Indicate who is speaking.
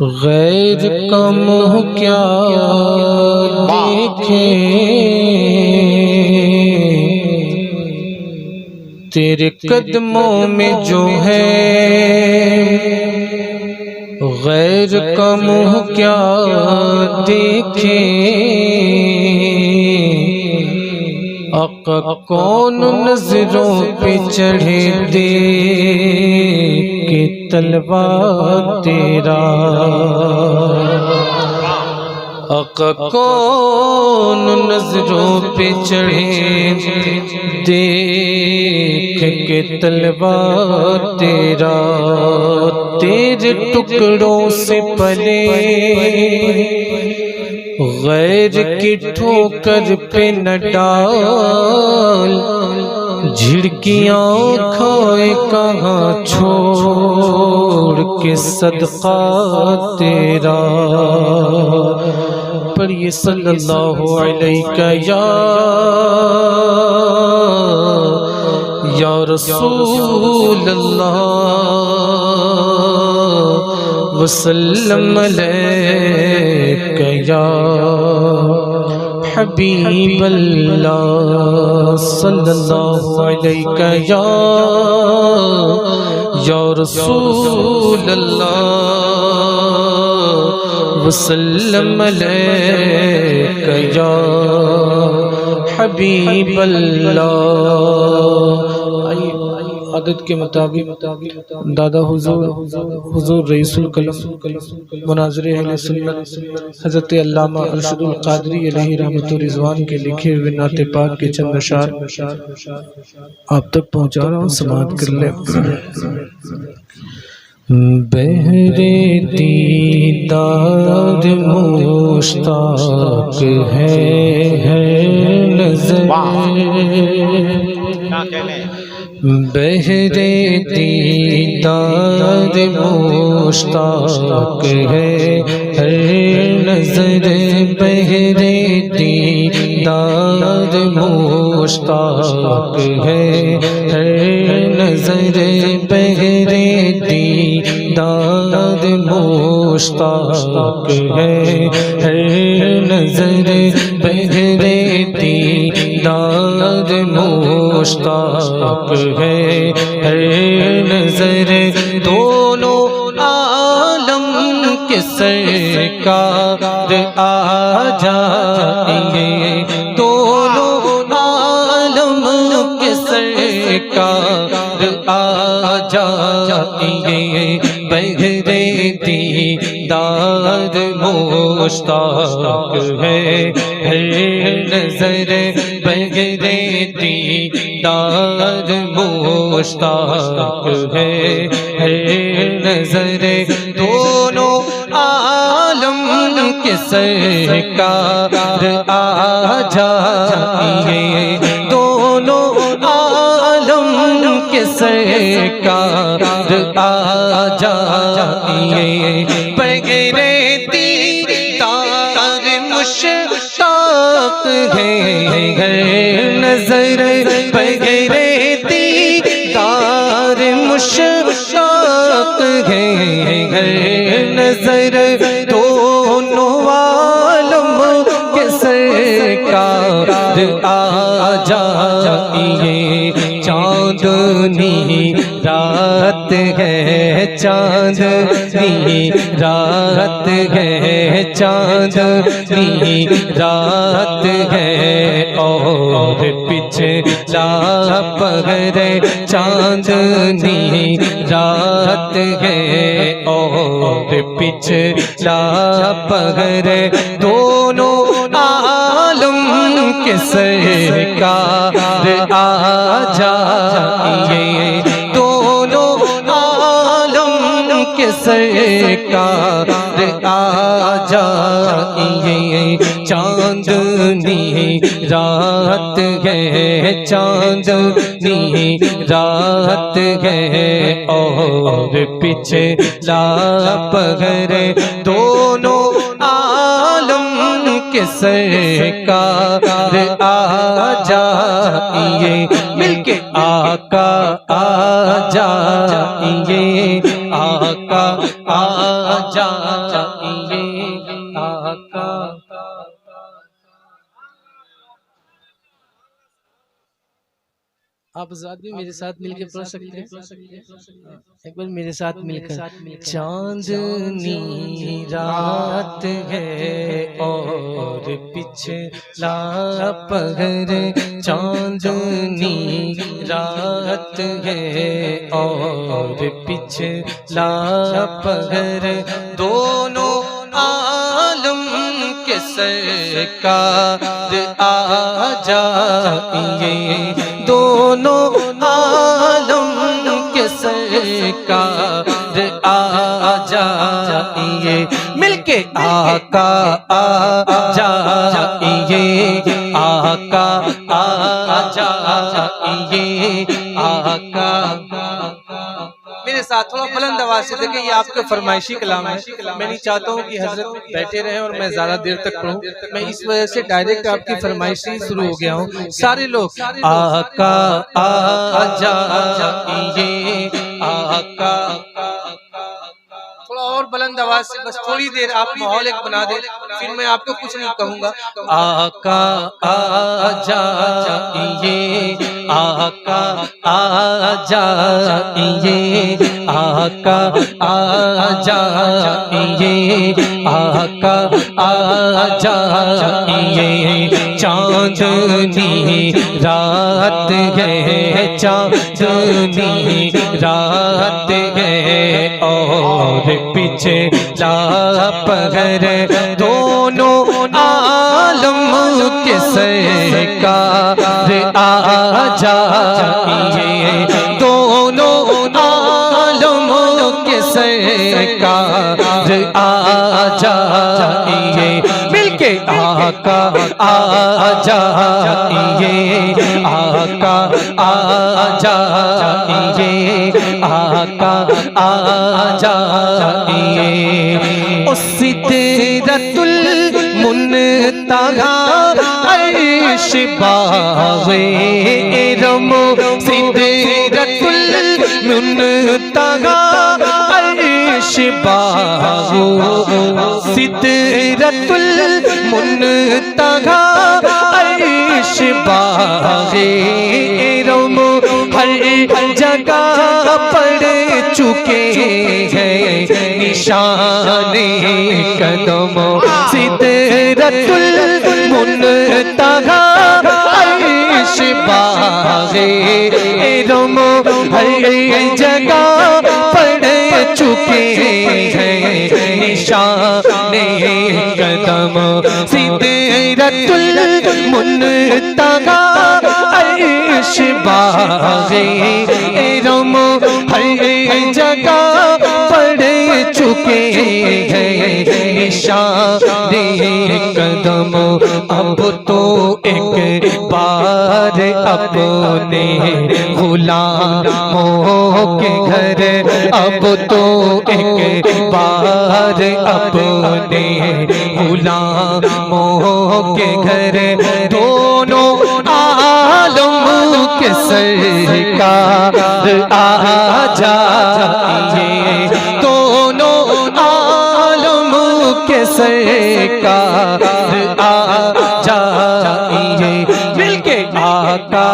Speaker 1: غیر کا منہ کیا دیکھیں، تیرے قدموں میں جو ہے غیر کا منہ کیا دیکھیں۔ آقا کون نظروں پہ چڑھے دیکھ کے طلبہ تیرا، آقا کون نظروں پہ چڑھے دیکھ کے طلبہ تیرا، تیرے ٹکڑوں سے پلے غیر کی ٹھوکر پہ نہ ڈال، جھڑکیاں کھائے کہاں چھوڑ کے صدقہ تیرا۔ پڑھیے صلی اللہ علیہ یا رسول اللہ وسلم علیک یا حبیب اللہ، صلی اللہ علیہ یا رسول اللہ وسلم علیک یا حبیب اللہ۔ عادت کے مطابق دادا حضور رئیس القلم مناظر اہل سنت حضرت علامہ ارشد القادری علیہ رحمت و رضوان کے لکھے ہوئے نعت پاک کے چند اشعار آپ تک پہنچا رہا ہوں، سماعت کر لیں۔ بہرے دیدار مشتاق ہے نظر، بہرے دیدار مشتاق ہے ہر نظر، بہرے دیدار مشتاق ہے ہر نظر، بہرے دیدار مشتاق ہے ہر نظر، بہرے دیدار مشتاق ہے ہر نظر، دونوں عالم کے سرکار آ جائیں گے، دونوں عالم کے سرکار آ جائیں گے، بہرے دیدار مشتاق ہے ہر نظر، بہرے دیدار مشتاق ہے ہر نظر، دونوں عالم کے سرکار آ جائیں، دونوں عالم کے سرکار آ جائیں، بغیر دیدار مشتاق ہے ہر نظر، بغیر دیدار مشتاق ہے ہر نظر، دونوں عالم کے سرکار آ جائیں، چاندنی رات ہے چاندنی رات ہے چاندنی رات ہے اور پچھلا پہر چاندنی رات ہے اور پچھلا پہر، دونوں عالم کے سرکار آ جائیں، دونوں عالم کے سرکار آ جائیں، چاندنی رات ہے چاندنی رات ہے اور پچھلا پہر، دونوں عالم کے سرکار آ جائیں، مل کے آقا آ جائیں، آقا آقا آ جائیے آقا۔ آپ ذات بھی میرے ساتھ مل کے پڑھ سکتے ہیں، ایک بار میرے ساتھ مل کر۔ چاندنی رات ہے اور پچھلا پہر، چاندنی رات ہے اور پچھلا پہر، دونوں عالم کے سرکار آ جائیے، دونوں عالم کے سرکار آ جائیے، مل کے آقا آ جائیے آقا آ جائیے آقا۔ میرے ساتھ تھوڑا بلند آواز سے دیکھیں، یہ آپ کا فرمائشی کلام ہے، میں نہیں چاہتا ہوں کہ حضرت بیٹھے رہیں اور میں زیادہ دیر تک پڑھوں، میں اس وجہ سے ڈائریکٹ آپ کی فرمائش سے شروع ہو گیا ہوں۔ سارے لوگ آقا آ جائیے آقا، تھوڑا اور بلند آواز سے، بس تھوڑی دیر آپ ماحول ایک بنا دیں، پھر میں آپ کو کچھ نہیں کہوں گا۔ آقا آ جائیے آقا آ جائیے آقا آ جائیے آقا آ جائیے، چاندنی رات ہے، چاندنی رات ہے اور پچھلا پہر، دونوں عالم کے سرکار آ جائیے، دونوں عالم کے سرکار آ جائیے، مل کے آقا آ جائیے آقا آ جائیے آقا آ جائیے۔ سدرۃ المنتہا عرش باغ ارم، سدرۃ المنتہا عرش باغ، سدرۃ المنتہا عرش باغ ارم، ہر جگہ پڑ چکے ہیں نشان قدم، سدرۃ المنتہا عرش باغ ارم، ہر جگہ پڑ چکے ہیں نشان قدم، سدرۃ المنتہا عرش باغ ارم، ہر جگہ پڑ چکے ہیں نشان قدم۔ اب تو ایک بار اپنے غلاموں کے گھر، اب تو ایک بار اپنے غلاموں کے گھر، دونوں عالم کے سرکار آ جائیے، دونوں عالم کے سرکار آ جائیے، مل کے آقا